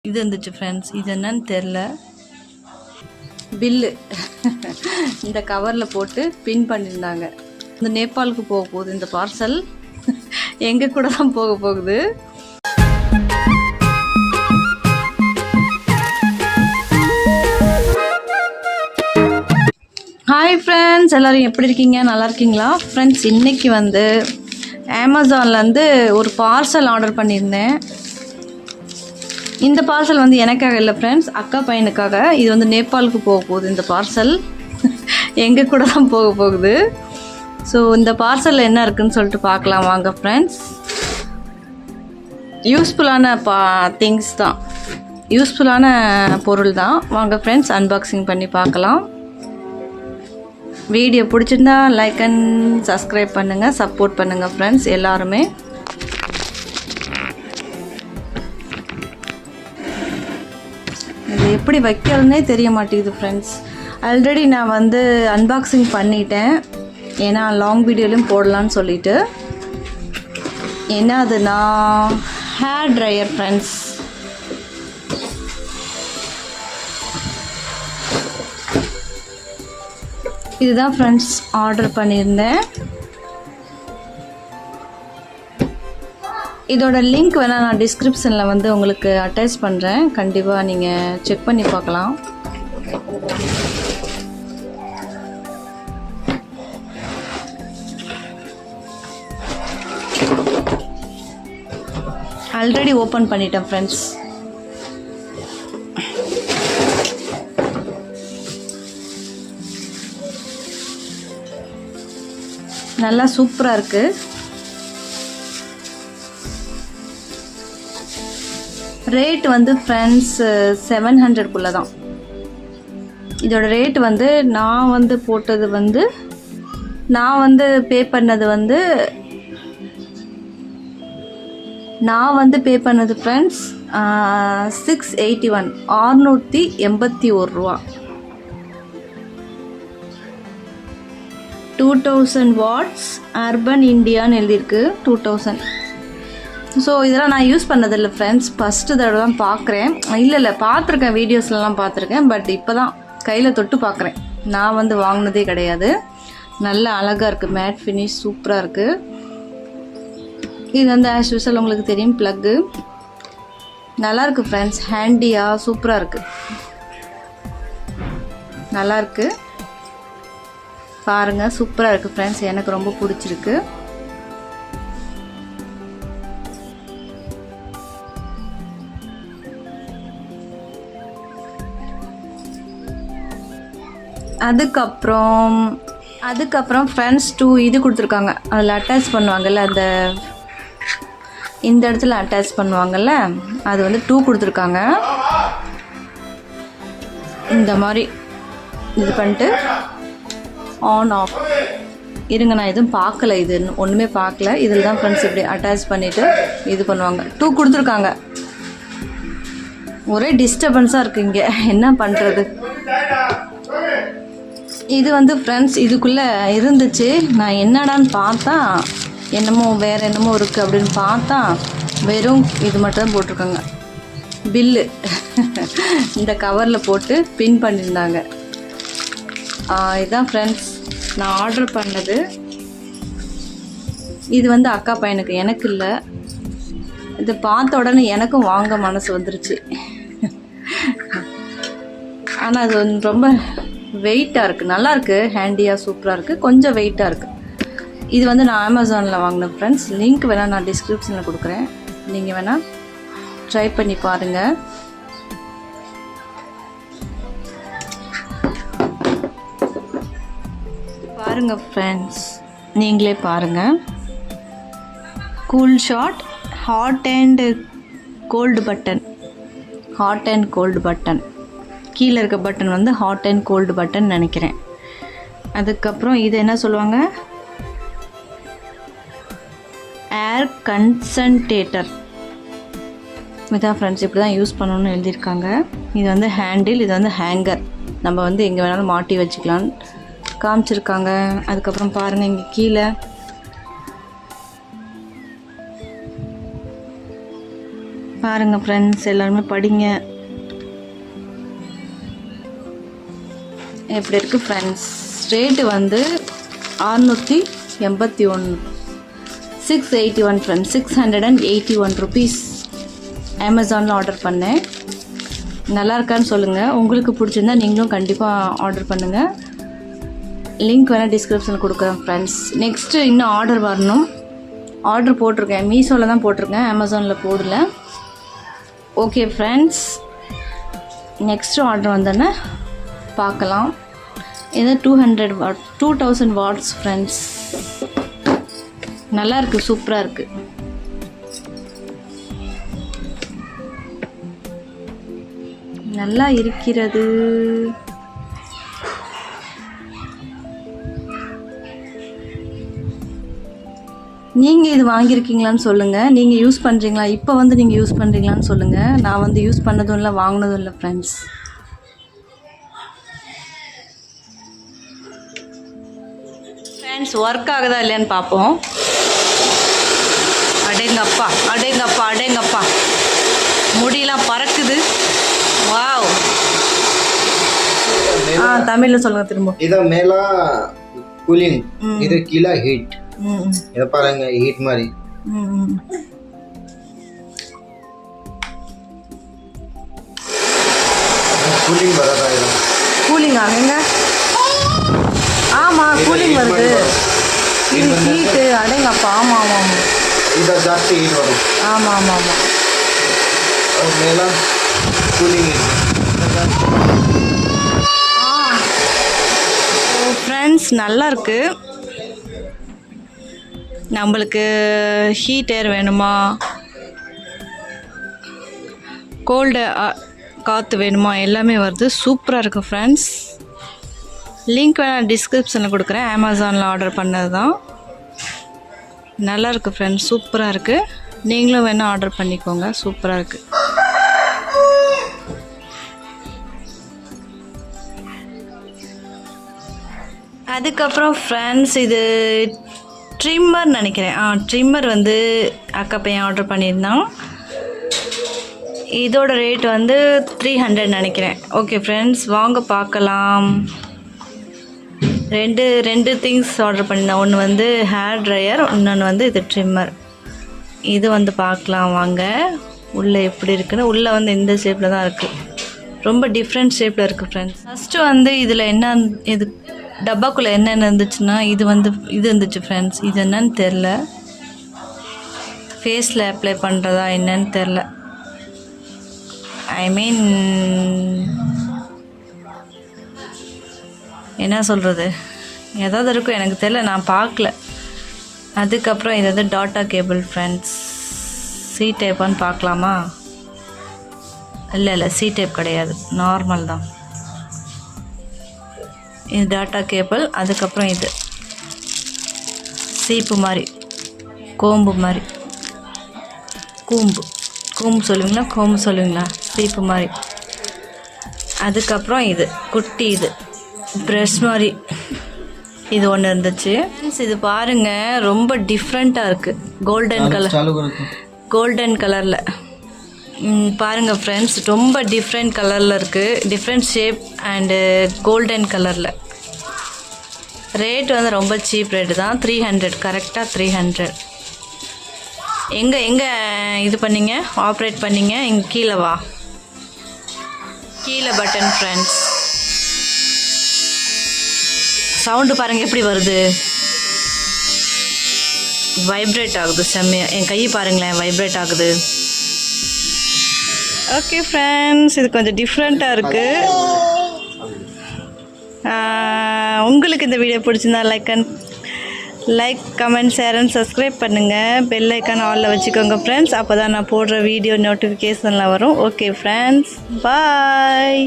இது வந்துச்சு ஃப்ரெண்ட்ஸ். இது என்னன்னு தெரில. பில்லு இந்த கவரில் போட்டு பின் பண்ணியிருந்தாங்க. இந்த நேபாளுக்கு போக போகுது இந்த பார்சல். எங்கள் கூட தான் போக போகுது. ஹாய் ஃப்ரெண்ட்ஸ், எல்லோரும் எப்படி இருக்கீங்க? நல்லா இருக்கீங்களா ஃப்ரெண்ட்ஸ்? இன்றைக்கி வந்து அமேசான்லேருந்து ஒரு பார்சல் ஆர்டர் பண்ணியிருந்தேன். இந்த பார்சல் வந்து எனக்காக இல்லை ஃப்ரெண்ட்ஸ், அக்கா பையனுக்காக. இது வந்து நேபாளுக்கு போக போகுது இந்த பார்சல். எங்கள் கூட தான் போக போகுது. ஸோ இந்த பார்சலில் என்ன இருக்குதுன்னு சொல்லிட்டு பார்க்கலாம் வாங்க ஃப்ரெண்ட்ஸ். யூஸ்ஃபுல்லான திங்ஸ் தான், யூஸ்ஃபுல்லான பொருள் தான். வாங்க ஃப்ரெண்ட்ஸ், அன்பாக்சிங் பண்ணி பார்க்கலாம். வீடியோ பிடிச்சிருந்தா லைக் அண்ட் சப்ஸ்கிரைப் பண்ணுங்கள், சப்போர்ட் பண்ணுங்கள் ஃப்ரெண்ட்ஸ் எல்லாருமே. இது எப்படி வைக்கிறதுனே தெரிய மாட்டேங்குது ஃப்ரெண்ட்ஸ். ஆல்ரெடி நான் வந்து அன்பாக்சிங் பண்ணிட்டேன், ஏன்னா லாங் வீடியோலையும் போடலான்னு சொல்லிட்டு. ஏன்னா அதுனா ஹேர் ட்ரையர் ஃப்ரெண்ட்ஸ். இதுதான் ஃப்ரெண்ட்ஸ் ஆர்டர் பண்ணியிருந்தேன். இதோட லிங்க் வேணால் நான் டிஸ்கிரிப்ஷனில் வந்து உங்களுக்கு அட்டாச் பண்ணுறேன். கண்டிப்பாக நீங்கள் செக் பண்ணி பார்க்கலாம். ஆல்ரெடி ஓப்பன் பண்ணிட்டேன் ஃப்ரெண்ட்ஸ். நல்லா சூப்பராக இருக்குது. ரேட் வந்து ஃப்ரெண்ட்ஸ் 700குள்ளே தான். இதோட ரேட் வந்து நான் வந்து போட்டது வந்து பே பண்ணது ஃப்ரெண்ட்ஸ் 681 681 ரூபா. 2000 வாட்ஸ் அர்பன் இண்டியான்னு எழுதியிருக்கு. 2000. ஸோ இதெல்லாம் நான் யூஸ் பண்ணதில்லை ஃப்ரெண்ட்ஸ், ஃபஸ்ட்டு தடவை தான் பார்க்குறேன். இல்லை பார்த்துருக்கேன், வீடியோஸ்லாம் பார்த்துருக்கேன். பட் இப்போ தான் கையில் தொட்டு பார்க்குறேன். நான் வந்து வாங்கினதே கிடையாது. நல்ல அழகாக இருக்குது, மேட் ஃபினிஷ் சூப்பராக இருக்குது. இது வந்து ஆஸ் யூஸ்வல் உங்களுக்கு தெரியும், ப்ளக்கு. நல்லாயிருக்கு ஃப்ரெண்ட்ஸ், ஹேண்டியாக சூப்பராக இருக்குது, நல்லாயிருக்கு. பாருங்கள், சூப்பராக இருக்குது ஃப்ரெண்ட்ஸ், எனக்கு ரொம்ப பிடிச்சிருக்கு. அதுக்கப்புறம் ஃப்ரெண்ட்ஸ் 2 இது கொடுத்துருக்காங்க. அதில் அட்டாச் பண்ணுவாங்கள்ல, இந்த இடத்துல அட்டாச் பண்ணுவாங்கள்ல, அது வந்து 2 கொடுத்துருக்காங்க. இந்த மாதிரி இது பண்ணிட்டு ஆன் ஆஃப். இருங்க, நான் எதுவும் பார்க்கல, இது ஒன்றுமே பார்க்கல. இதில் தான் ஃப்ரெண்ட்ஸ் இப்படி அட்டாச் பண்ணிவிட்டு இது பண்ணுவாங்க. 2 கொடுத்துருக்காங்க. ஒரே டிஸ்டர்பன்ஸாக இருக்குது இங்கே, என்ன பண்ணுறது. இது வந்து ஃப்ரெண்ட்ஸ் இதுக்குள்ளே இருந்துச்சு. நான் என்னடான்னு பார்த்தா வேறு என்னமோ இருக்குது அப்படின்னு பார்த்தா வெறும் இது மட்டும் தான் போட்டிருக்காங்க, பில்லு. இந்த கவரில் போட்டு பின் பண்ணியிருந்தாங்க. இதுதான் ஃப்ரெண்ட்ஸ் நான் ஆர்டர் பண்ணது. இது வந்து அக்கா பையனுக்கு, எனக்கு இல்லை. இதை பார்த்த உடனே எனக்கும் வாங்க மனசு வந்துருச்சு. ஆனால் அது வந்து ரொம்ப வெயிட்டாக இருக்குது, நல்லாயிருக்கு, ஹேண்டியாக சூப்பராக இருக்குது, கொஞ்சம் வெயிட்டாக இருக்குது. இது வந்து நான் அமேசானில் வாங்கினேன் ஃப்ரெண்ட்ஸ். லிங்க் வேணால் நான் டிஸ்கிரிப்ஷனில் கொடுக்குறேன், நீங்கள் வேணால் ட்ரை பண்ணி பாருங்கள். பாருங்கள் ஃப்ரெண்ட்ஸ், நீங்களே பாருங்கள். Cool shot hot and cold button. கீழே இருக்க பட்டன் வந்து ஹாட் அண்ட் கோல்டு பட்டன் நினைக்கிறேன். அதுக்கப்புறம் இது என்ன சொல்லுவாங்க, ஏர் கன்சன்ட்ரேட்டர். இதான் ஃப்ரெண்ட்ஸ் இப்படி தான் யூஸ் பண்ணணும்னு எழுதியிருக்காங்க. இது வந்து ஹேண்டில், இது வந்து ஹேங்கர். நம்ம வந்து எங்கே வேணாலும் மாட்டி வச்சுக்கலான்னு காமிச்சிருக்காங்க. அதுக்கப்புறம் பாருங்கள், இங்கே கீழே பாருங்கள் ஃப்ரெண்ட்ஸ், எல்லாருமே படிங்க. எப்படி இருக்குது ஃப்ரெண்ட்ஸ்? ரேட்டு வந்து 681, 681 ஃப்ரெண்ட்ஸ், 681 ருபீஸ். அமேசானில் ஆர்டர் பண்ணேன். நல்லா இருக்கான்னு சொல்லுங்கள். உங்களுக்கு பிடிச்சிருந்தா நீங்களும் கண்டிப்பாக ஆர்டர் பண்ணுங்கள். லிங்க் வேணால் டிஸ்கிரிப்ஷனில் கொடுக்குறேன் ஃப்ரெண்ட்ஸ். நெக்ஸ்ட்டு இன்னும் ஆர்டர் வரணும். ஆர்டர் போட்டிருக்கேன், மீஷோவில் தான் போட்டிருக்கேன், அமேசானில் போடல. ஓகே ஃப்ரெண்ட்ஸ், நெக்ஸ்ட்டு ஆர்டர் வந்தோன்னே பார்க்கலாம். இது 200 வாட், 2000 வாட்ஸ் ஃப்ரெண்ட்ஸ். நல்லா இருக்குது, சூப்பராக இருக்குது. நல்லா இருக்கிறது. நீங்கள் இது வாங்கியிருக்கீங்களான்னு சொல்லுங்கள். நீங்கள் யூஸ் பண்ணுறீங்களா? இப்போ வந்து நீங்கள் யூஸ் பண்ணுறீங்களான்னு சொல்லுங்கள். நான் வந்து யூஸ் பண்ணதும் இல்லை, வாங்கினதும் இல்லை ஃப்ரெண்ட்ஸ். ஃப்ரெண்ட்ஸ், ஒர்க் ஆகுதா இல்லையான்னு பார்ப்போம். அடேங்கப்பா அடேங்கப்பா அடேங்கப்பா, முடியெல்லாம் பறக்குது. வாவ். தமிழில் சொல்லுங்கள் திரும்ப. இது மேல கூலிங், இது கீழே ஹீட். இதை பாருங்க, ஹீட் மாதிரி. கூலிங் வரதா? இது கூலிங் ஆகுங்க. ஆமாம், கூலிங் வருது. இது ஹீட்டு. அடேங்கப்பா. ஆமாம் ஆமாம் ஆமாம், இது ஜாஸ்தி ஹீட் வரும். ஆமாம் ஆமாம் ஆமாம். மேல கூலிங். ஃப்ரெண்ட்ஸ், நல்லா இருக்கு. நம்மளுக்கு ஹீட் ஏர் வேணுமா, கோல்டு காற்று வேணுமா, எல்லாமே வருது. சூப்பராக இருக்குது ஃப்ரெண்ட்ஸ். லிங்க் வேணால் டிஸ்கிரிப்ஷனில் கொடுக்குறேன். அமேசானில் ஆர்டர் பண்ணது தான். நல்லா இருக்குது ஃப்ரெண்ட்ஸ், சூப்பராக இருக்குது. நீங்களும் வேணால் ஆர்டர் பண்ணிக்கோங்க, சூப்பராக இருக்குது. அதுக்கப்புறம் ஃப்ரெண்ட்ஸ், இது ட்ரிம்மர் நினைக்கிறேன். ட்ரிம்மர் வந்து அக்கா பையன் ஆர்டர் பண்ணியிருந்தான். இதோட ரேட் வந்து 300 நினைக்கிறேன். ஓகே ஃப்ரெண்ட்ஸ், வாங்க பார்க்கலாம். ரெண்டு திங்ஸ் ஆர்டர் பண்ணியிருந்தேன். ஒன்று வந்து ஹேர் ட்ரையர், இன்னொன்று வந்து இது ட்ரிம்மர். இது வந்து பார்க்கலாம் வாங்க, உள்ளே எப்படி இருக்குன்னு. உள்ளே வந்து இந்த ஷேப்பில் தான் இருக்குது, ரொம்ப டிஃப்ரெண்ட் ஷேப்பில் இருக்குது ஃப்ரெண்ட்ஸ். ஃபஸ்ட்டு வந்து இதில் என்ன, இது டப்பாக்குள்ளே என்னென்ன இருந்துச்சுன்னா, இது வந்து இது இருந்துச்சு ஃப்ரெண்ட்ஸ். இது என்னன்னு தெரில, ஃபேஸில் அப்ளை பண்ணுறதா என்னன்னு தெரில. ஐ மீன் என்ன சொல்கிறது, ஏதாவது இருக்கும், எனக்கு தெரில, நான் பார்க்கல. அதுக்கப்புறம் இது வந்து டாட்டா கேபிள் ஃப்ரெண்ட்ஸ். சி டைப்பான்னு பார்க்கலாமா? இல்லை சி டைப் கிடையாது, நார்மல் தான். இது டாட்டா கேபிள். அதுக்கப்புறம் இது சீப்பு மாதிரி, கோம்பு மாதிரி, கூம்பு சொல்லுவீங்களா, கோம்பு சொல்லுவீங்களா, சீப்பு மாதிரி. அதுக்கப்புறம் இது குட்டி, இது ப்ரெஷ் மாதிரி, இது ஒன்று இருந்துச்சு. இது பாருங்கள், ரொம்ப டிஃப்ரெண்ட்டாக இருக்குது. கோல்டன் கலரில் பாருங்கள் ஃப்ரெண்ட்ஸ், ரொம்ப டிஃப்ரெண்ட் கலரில் இருக்குது, டிஃப்ரெண்ட் ஷேப் அண்டு கோல்டன் கலரில். ரேட் வந்து ரொம்ப சீப் ரேட்டு தான், 300, கரெக்டாக 300. எங்கே இது பண்ணிங்க, ஆப்ரேட் பண்ணிங்க, இங்கே கீழே வா, கீழே பட்டன் ஃப்ரெண்ட்ஸ். சவுண்டு பாருங்கள் எப்படி வருது, வைப்ரேட் ஆகுது செம்மையாக. என் கை பாருங்களேன், வைப்ரேட் ஆகுது. ஓகே ஃப்ரெண்ட்ஸ், இது கொஞ்சம் டிஃப்ரெண்ட்டாக இருக்குது. உங்களுக்கு இந்த வீடியோ பிடிச்சிருந்தா like comment share and subscribe பண்ணுங்கள். பெல் ஐக்கான் ஆலில் வச்சுக்கோங்க ஃப்ரெண்ட்ஸ். அப்போ தான் நான் போடுற வீடியோ நோட்டிஃபிகேஷனில் வரும். ஓகே ஃப்ரெண்ட்ஸ், பாய்.